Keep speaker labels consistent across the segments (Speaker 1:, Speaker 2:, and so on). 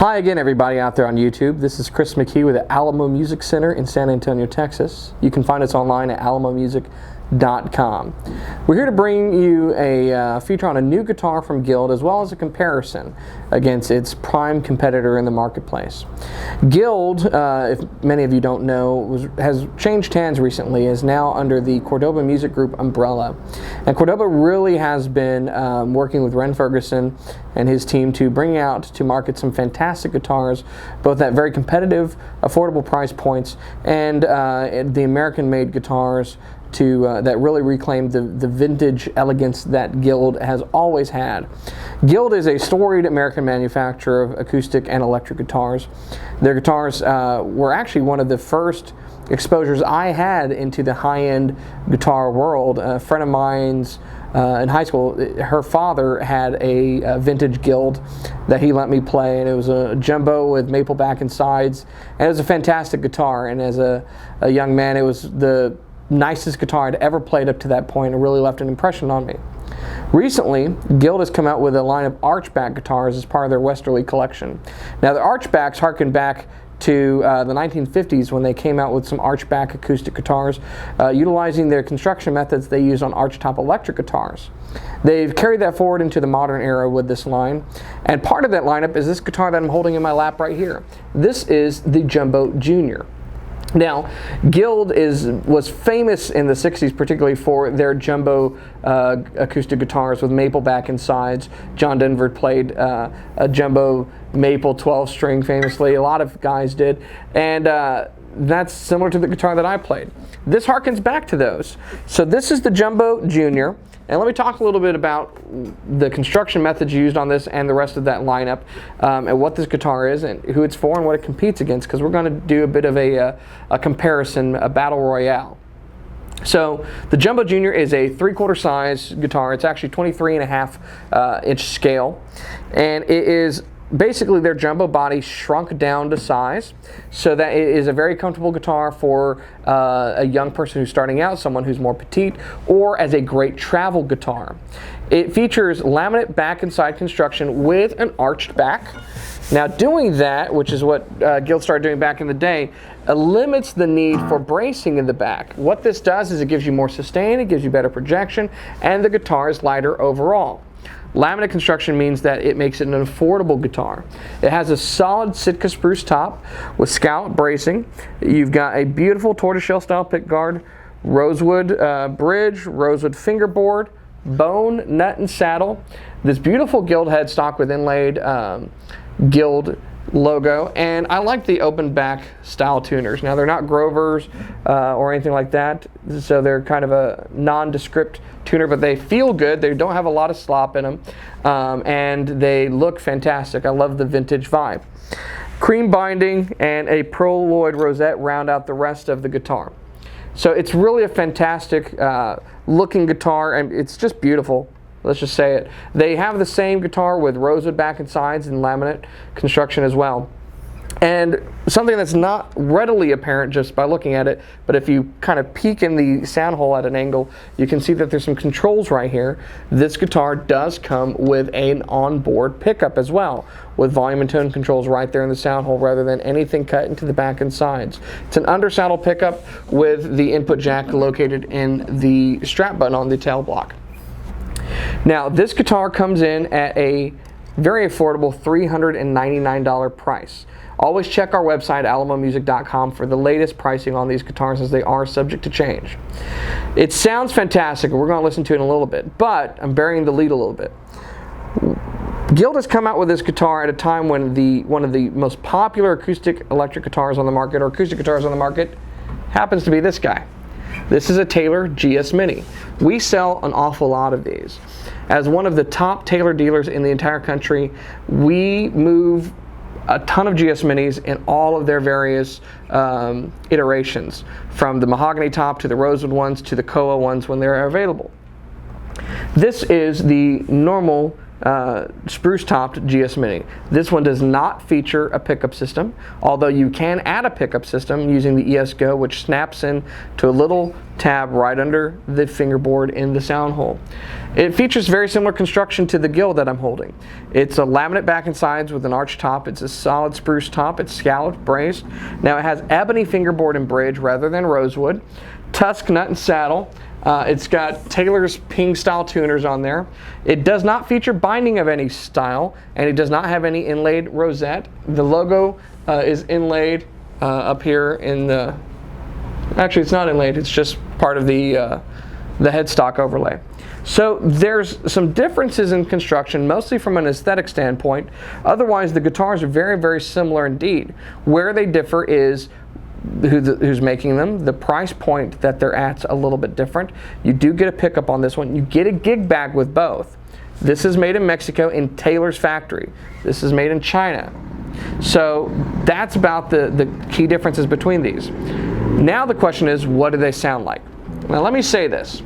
Speaker 1: Hi again, everybody out there on YouTube. This is Chris McKee with the Alamo Music Center in San Antonio, Texas. You can find us online at alamomusic.com. We're here to bring you a feature on a new guitar from Guild, as well as a comparison against its prime competitor in the marketplace. Guild, if many of you don't know, has changed hands recently, is now under the Cordoba Music Group umbrella. And Cordoba really has been working with Ren Ferguson and his team to bring out to market some fantastic guitars, both at very competitive, affordable price points, and the American-made guitars that really reclaim the vintage elegance that Guild has always had. Guild is a storied American manufacturer of acoustic and electric guitars. Their guitars were actually one of the first exposures I had into the high-end guitar world. A friend of mine's in high school, her father had a vintage Guild that he let me play, and it was a jumbo with maple back and sides, and it was a fantastic guitar. And as a young man, it was the nicest guitar I'd ever played up to that point, and really left an impression on me. Recently, Guild has come out with a line of archback guitars as part of their Westerly collection. Now, the archbacks harken back to the 1950s, when they came out with some archback acoustic guitars, utilizing their construction methods they used on archtop electric guitars. They've carried that forward into the modern era with this line, and part of that lineup is this guitar that I'm holding in my lap right here. This is the Jumbo Junior. Now, Guild was famous in the 60s, particularly for their jumbo acoustic guitars with maple back and sides. John Denver played a jumbo maple 12-string famously. A lot of guys did. And that's similar to the guitar that I played. This harkens back to those. So this is the Jumbo Junior. And let me talk a little bit about the construction methods used on this and the rest of that lineup, and what this guitar is and who it's for and what it competes against, because we're going to do a bit of a comparison, a battle royale. So the Jumbo Junior is a 3/4 size guitar. It's actually 23.5 inch scale, and it is basically their jumbo body shrunk down to size, so that it is a very comfortable guitar for a young person who's starting out, someone who's more petite, or as a great travel guitar. It features laminate back and side construction with an arched back. Now, doing that, which is what Guild started doing back in the day, limits the need for bracing in the back. What this does is it gives you more sustain, it gives you better projection, and the guitar is lighter overall. Laminate construction means that it makes it an affordable guitar. It has a solid Sitka spruce top with scallop bracing. You've got a beautiful tortoiseshell style pickguard, rosewood bridge, rosewood fingerboard, bone, nut, and saddle. This beautiful Guild headstock with inlaid Guild logo, and I like the open back style tuners. Now, they're not Grovers or anything like that, so they're kind of a nondescript tuner, but they feel good. They don't have a lot of slop in them, and they look fantastic. I love the vintage vibe. Cream binding and a pearloid rosette round out the rest of the guitar. So it's really a fantastic looking guitar, and it's just beautiful. Let's just say it. They have the same guitar with rosewood back and sides and laminate construction as well. And something that's not readily apparent just by looking at it, but if you kind of peek in the sound hole at an angle, you can see that there's some controls right here. This guitar does come with an onboard pickup as well, with volume and tone controls right there in the sound hole rather than anything cut into the back and sides. It's an undersaddle pickup with the input jack located in the strap button on the tail block. Now, this guitar comes in at a very affordable $399 price. Always check our website, alamomusic.com, for the latest pricing on these guitars, as they are subject to change. It sounds fantastic, and we're going to listen to it in a little bit, but I'm burying the lead a little bit. Guild has come out with this guitar at a time when one of the most popular acoustic electric guitars on the market, or acoustic guitars on the market, happens to be this guy. This is a Taylor GS Mini. We sell an awful lot of these. As one of the top Taylor dealers in the entire country, we move a ton of GS Minis in all of their various iterations, from the mahogany top to the rosewood ones to the Koa ones when they're available. This is the normal spruce-topped GS Mini. This one does not feature a pickup system, although you can add a pickup system using the ES-Go, which snaps in to a little tab right under the fingerboard in the sound hole. It features very similar construction to the Gill that I'm holding. It's a laminate back and sides with an arch top. It's a solid spruce top. It's scalloped, braced. Now it has ebony fingerboard and bridge rather than rosewood. Tusk nut and saddle. It's got Taylor's Ping style tuners on there. It does not feature binding of any style, and it does not have any inlaid rosette. The logo is inlaid up here in the, actually it's not inlaid, it's just part of the headstock overlay. So there's some differences in construction, mostly from an aesthetic standpoint. Otherwise, the guitars are very, very similar indeed. Where they differ is who's making them. The price point that they're at's a little bit different. You do get a pickup on this one. You get a gig bag with both. This is made in Mexico in Taylor's factory. This is made in China. So that's about the key differences between these. Now the question is, what do they sound like? Now let me say this.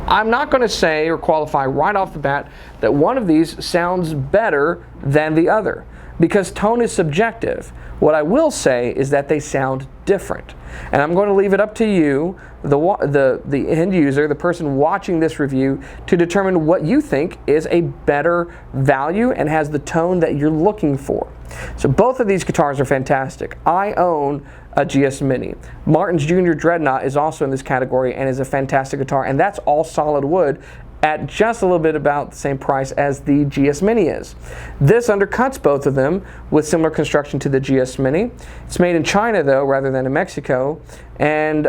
Speaker 1: I'm not going to say or qualify right off the bat that one of these sounds better than the other, because tone is subjective. What I will say is that they sound different. And I'm going to leave it up to you, the end user, the person watching this review, to determine what you think is a better value and has the tone that you're looking for. So both of these guitars are fantastic. I own a GS Mini. Martin's Jr. Dreadnought is also in this category and is a fantastic guitar, and that's all solid wood at just a little bit about the same price as the GS Mini is. This undercuts both of them with similar construction to the GS Mini. It's made in China though rather than in Mexico, and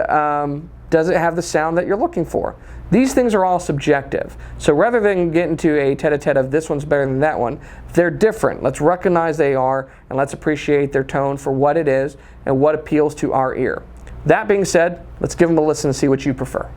Speaker 1: does it have the sound that you're looking for? These things are all subjective. So rather than get into a tete-a-tete of this one's better than that one, they're different. Let's recognize they are, and let's appreciate their tone for what it is and what appeals to our ear. That being said, let's give them a listen and see what you prefer.